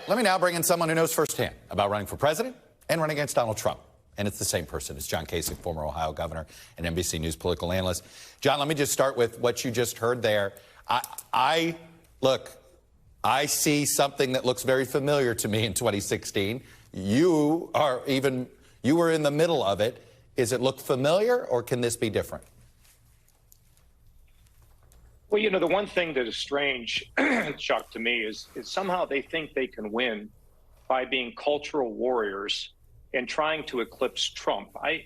Let me now bring in someone who knows firsthand about running for president and running against Donald Trump. And it's the same person. It's John Kasich, former Ohio governor and NBC News political analyst. John, let me just start with what you just heard there. I see something that looks very familiar to me in 2016. You were in the middle of it. Does it look familiar, or can this be different? Well, the one thing that is strange, Chuck, to me is somehow they think they can win by being cultural warriors and trying to eclipse Trump. I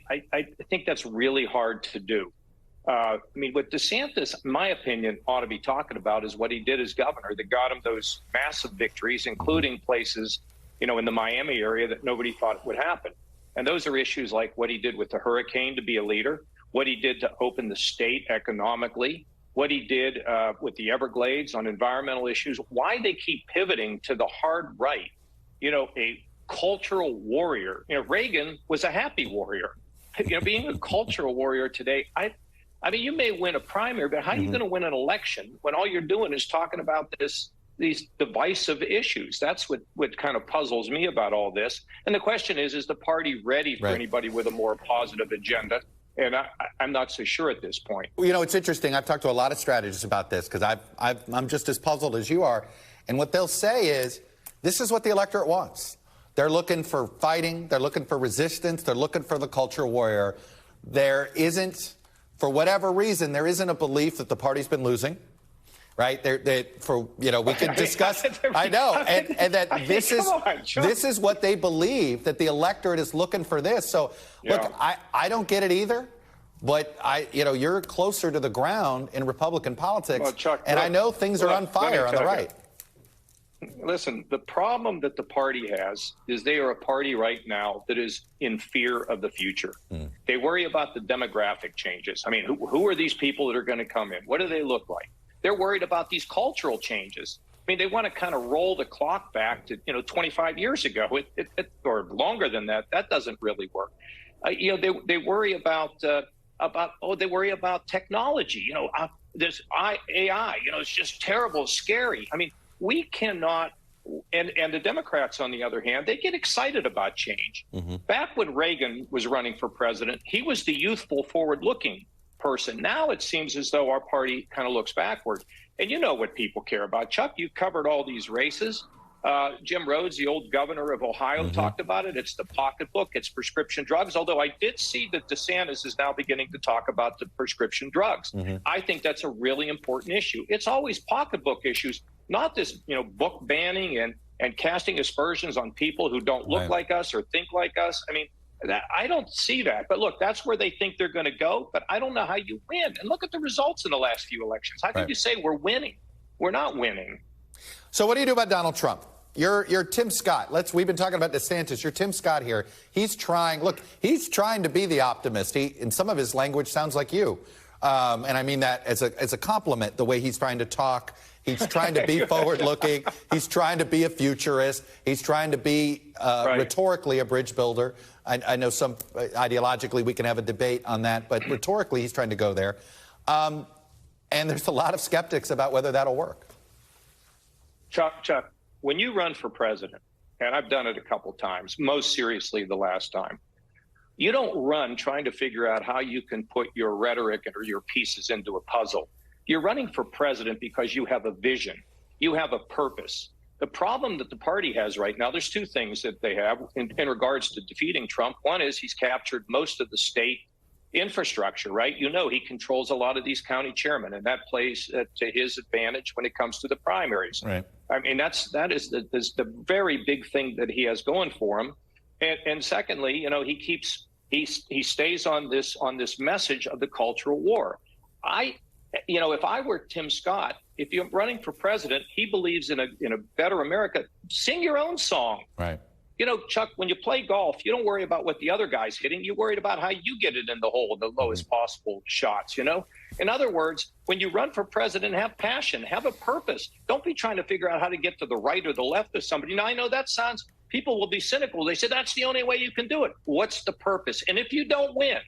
think that's really hard to do. What DeSantis, in my opinion, ought to be talking about is what he did as governor that got him those massive victories, including places, in the Miami area that nobody thought would happen. And those are issues like what he did with the hurricane to be a leader, what he did to open the state economically, what he did with the Everglades on environmental issues, why they keep pivoting to the hard right, a cultural warrior. Reagan was a happy warrior. Being a cultural warrior today, you may win a primary, but how are you going to win an election when all you're doing is talking about these divisive issues? That's what kind of puzzles me about all this. And the question is the party ready for anybody with a more positive agenda? And I'm not so sure at this point. Well, it's interesting. I've talked to a lot of strategists about this because I'm just as puzzled as you are. And what they'll say is this is what the electorate wants. They're looking for fighting. They're looking for resistance. They're looking for the cultural warrior. There isn't, for whatever reason, there isn't a belief that the party's been losing. Right? We can discuss. I know. And that this is what they believe, that the electorate is looking for this. So, look, I don't get it either. But you're closer to the ground in Republican politics. Well, Chuck, and I know things are on fire on the right. Listen, the problem that the party has is they are a party right now that is in fear of the future. They worry about the demographic changes. Who are these people that are going to come in? What do they look like? They're worried about these cultural changes. They want to kind of roll the clock back to 25 years ago, or longer than that. That doesn't really work. They worry about technology. This AI. It's just terrible, scary. We cannot. And the Democrats, on the other hand, they get excited about change. Back when Reagan was running for president, he was the youthful, forward-looking person. Now it seems as though our party kind of looks backward. And you know what people care about, Chuck. You've covered all these races. Jim Rhodes, the old governor of Ohio, talked about it. It's the pocketbook. It's prescription drugs. Although I did see that DeSantis is now beginning to talk about the prescription drugs. I think that's a really important issue. It's always pocketbook issues, not this, book banning and casting aspersions on people who don't look like us or think like us. I don't see that. But look, that's where they think they're going to go. But I don't know how you win. And look at the results in the last few elections. How can you say we're winning? We're not winning. So what do you do about Donald Trump? You're Tim Scott. We've been talking about DeSantis. You're Tim Scott here. He's trying to be the optimist. He, in some of his language, sounds like you. And I mean that as a compliment, the way he's trying to talk. He's trying to be forward-looking. He's trying to be a futurist. He's trying to be rhetorically a bridge builder. I know ideologically we can have a debate on that, but rhetorically he's trying to go there. And there's a lot of skeptics about whether that'll work. Chuck, when you run for president, and I've done it a couple times, most seriously the last time, you don't run trying to figure out how you can put your rhetoric or your pieces into a puzzle. You're running for president because you have a vision. You have a purpose. The problem that the party has right now, there's two things that they have in regards to defeating Trump. One is he's captured most of the state infrastructure, right? He controls a lot of these county chairmen, and that plays to his advantage when it comes to the primaries. Right. That is the very big thing that he has going for him. And secondly, he stays on this message of the cultural war. If I were Tim Scott, if you're running for president, he believes in a better America. Sing your own song. Right. Chuck, when you play golf, you don't worry about what the other guy's hitting. You're worried about how you get it in the hole, the lowest possible shots, In other words, when you run for president, have passion, have a purpose. Don't be trying to figure out how to get to the right or the left of somebody. Now, I know that people will be cynical. They say that's the only way you can do it. What's the purpose? And if you don't win,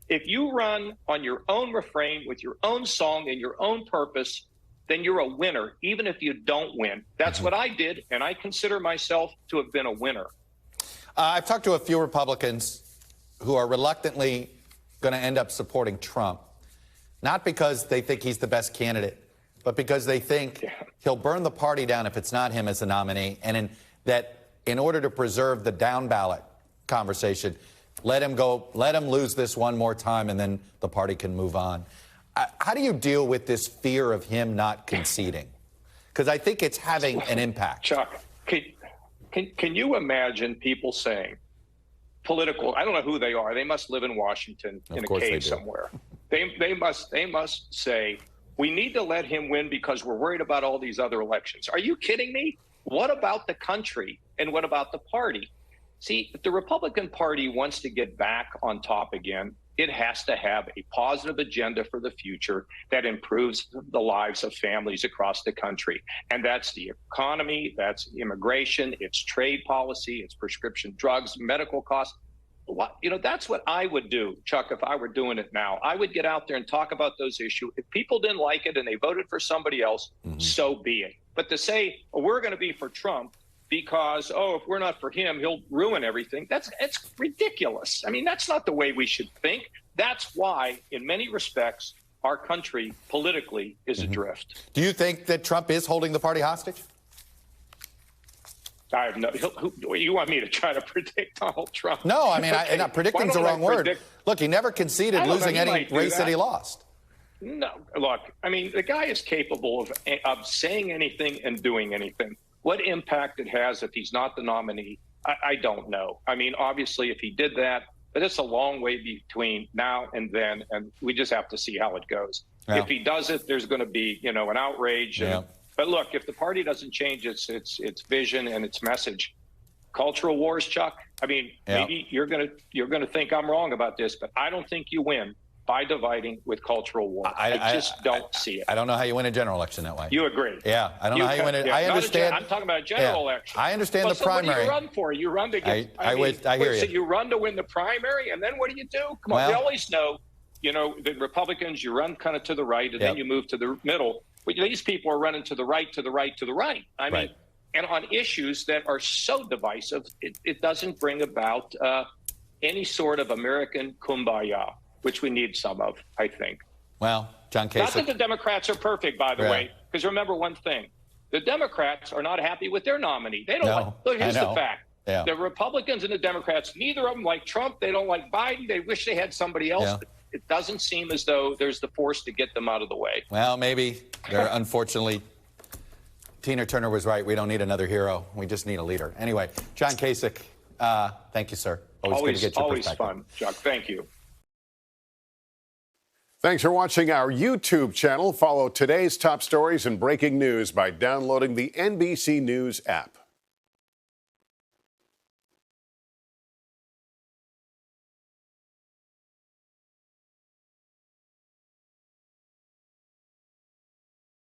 if you run on your own refrain with your own song and your own purpose, then you're a winner, even if you don't win. That's what I did, and I consider myself to have been a winner. I've talked to a few Republicans who are reluctantly going to end up supporting Trump, not because they think he's the best candidate, but because they think he'll burn the party down if it's not him as the nominee, and in order to preserve the down ballot conversation, let him lose this one more time, and then the party can move on. How do you deal with this fear of him not conceding? Because I think it's having an impact. Chuck, can you imagine people saying, political, I don't know who they are, they must live in Washington in a cave somewhere. They must say, we need to let him win because we're worried about all these other elections. Are you kidding me? What about the country and what about the party? See, if the Republican Party wants to get back on top again, it has to have a positive agenda for the future that improves the lives of families across the country. And that's the economy, that's immigration, it's trade policy, it's prescription drugs, medical costs. That's what I would do, Chuck, if I were doing it now. I would get out there and talk about those issues. If people didn't like it and they voted for somebody else, so be it. But to say, we're going to be for Trump because, if we're not for him, he'll ruin everything, it's ridiculous. I mean, that's not the way we should think. That's why, in many respects, our country politically is adrift. Do you think that Trump is holding the party hostage? I have no. You want me to try to predict Donald Trump? No, I mean, okay. predicting's the wrong word. Look, he never conceded losing any race that he lost. No, look, I mean, the guy is capable of saying anything and doing anything. What impact it has if he's not the nominee, I don't know. I mean, obviously, if he did that, but it's a long way between now and then, and we just have to see how it goes. Yeah. If he does it, there's going to be, an outrage. Yeah. But look, if the party doesn't change its vision and its message, cultural wars, Chuck. I mean, maybe you're gonna think I'm wrong about this, but I don't think you win by dividing with cultural war. I just don't see it. I don't know how you win a general election that way. You agree? Yeah, I don't know how you win it. I understand. I'm talking about a general election. I understand the primary. What do you run for? You run to get. I hear you. So you run to win the primary, and then what do you do? Come on, we always know. The Republicans, you run kind of to the right, and then you move to the middle. But these people are running to the right, to the right, to the right. I mean, and on issues that are so divisive, it doesn't bring about any sort of American kumbaya, which we need some of, I think. Well, John Kasich. Not that the Democrats are perfect, by the way, because remember one thing. The Democrats are not happy with their nominee. They don't look, here's the fact. Yeah. The Republicans and the Democrats, neither of them like Trump. They don't like Biden. They wish they had somebody else. Yeah. It doesn't seem as though there's the force to get them out of the way. Well, maybe they're unfortunately. Tina Turner was right. We don't need another hero. We just need a leader. Anyway, John Kasich, thank you, sir. Always good to get your perspective. Always fun, Chuck. Thank you. Thanks for watching our YouTube channel. Follow today's top stories and breaking news by downloading the NBC News app.